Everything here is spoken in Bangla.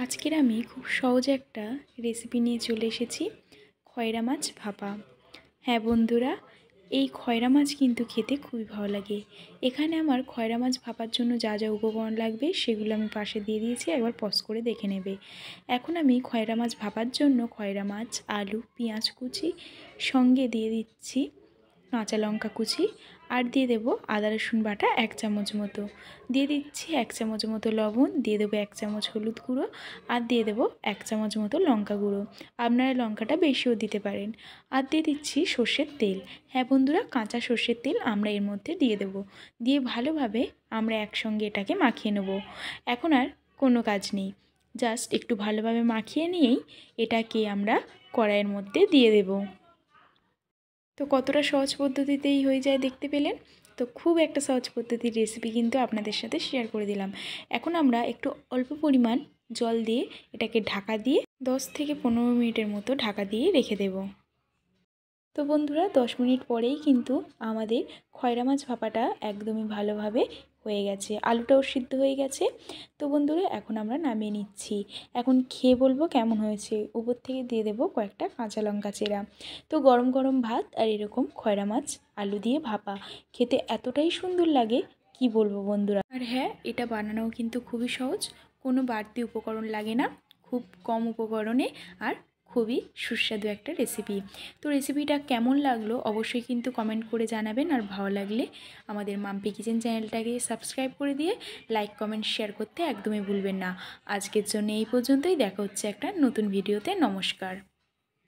আজকের আমি খুব সহজে একটা রেসিপি নিয়ে চলে এসেছি, খয়রা মাছ ভাপা। হ্যাঁ বন্ধুরা, এই খয়রা মাছ কিন্তু খেতে খুবই ভালো লাগে। এখানে আমার খয়রা মাছ ভাপার জন্য যা যা উপকরণ লাগবে সেগুলো আমি পাশে দিয়ে দিয়েছি, একবার পজ করে দেখে নেবে। এখন আমি খয়রা মাছ ভাপার জন্য খয়রা মাছ, আলু, পেঁয়াজ কুচি, সঙ্গে দিয়ে দিচ্ছি কাঁচা লঙ্কা কুচি, আর দিয়ে দেবো আদা রসুন বাটা 1 চামচ মতো, দিয়ে দিচ্ছি 1 চামচ মতো লবণ, দিয়ে দেবো 1 চামচ হলুদ গুঁড়ো, আর দিয়ে দেবো 1 চামচ মতো লঙ্কা গুঁড়ো। আপনারা লঙ্কাটা বেশিও দিতে পারেন। আর দিয়ে দিচ্ছি সর্ষের তেল। হ্যাঁ বন্ধুরা, কাঁচা সর্ষের তেল আমরা এর মধ্যে দিয়ে দেবো। দিয়ে ভালোভাবে আমরা একসঙ্গে এটাকে মাখিয়ে নেব। এখন আর কোনো কাজ নেই, জাস্ট একটু ভালোভাবে মাখিয়ে নিয়েই এটাকে আমরা কড়াইয়ের মধ্যে দিয়ে দেবো। তো কতটা সহজ পদ্ধতিতেই হয়ে যায় দেখতে পেলেন। তো খুব একটা সহজ পদ্ধতির রেসিপি কিন্তু আপনাদের সাথে শেয়ার করে দিলাম। এখন আমরা একটু অল্প পরিমাণ জল দিয়ে এটাকে ঢাকা দিয়ে 10 থেকে 15 মিনিটের মতো ঢাকা দিয়ে রেখে দেব। তো বন্ধুরা, 10 মিনিট পরেই কিন্তু আমাদের খয়রা মাছ ভাপাটা একদমই ভালোভাবে হয়ে গেছে, আলুটাও সিদ্ধ হয়ে গেছে। তো বন্ধুরা, এখন আমরা নামিয়ে নিচ্ছি। এখন খেয়ে বলবো কেমন হয়েছে। উপর থেকে দিয়ে দেবো কয়েকটা কাঁচা লঙ্কা চেরা। তো গরম গরম ভাত আর এরকম খয়রা মাছ আলু দিয়ে ভাপা খেতে এতটাই সুন্দর লাগে, কি বলবো বন্ধুরা। আর হ্যাঁ, এটা বানানোও কিন্তু খুবই সহজ, কোনো বাড়তি উপকরণ লাগে না, খুব কম উপকরণে আর খুবই সুস্বাদু একটা রেসিপি। তো রেসিপিটা কেমন লাগলো অবশ্যই কিন্তু কমেন্ট করে জানাবেন। আর ভালো লাগলে আমাদের মাম্পি কিচেন চ্যানেলটাকে সাবস্ক্রাইব করে দিয়ে লাইক কমেন্ট শেয়ার করতে একদমই ভুলবেন না। আজকের জন্য এই পর্যন্তই, দেখা হচ্ছে একটা নতুন ভিডিওতে। নমস্কার।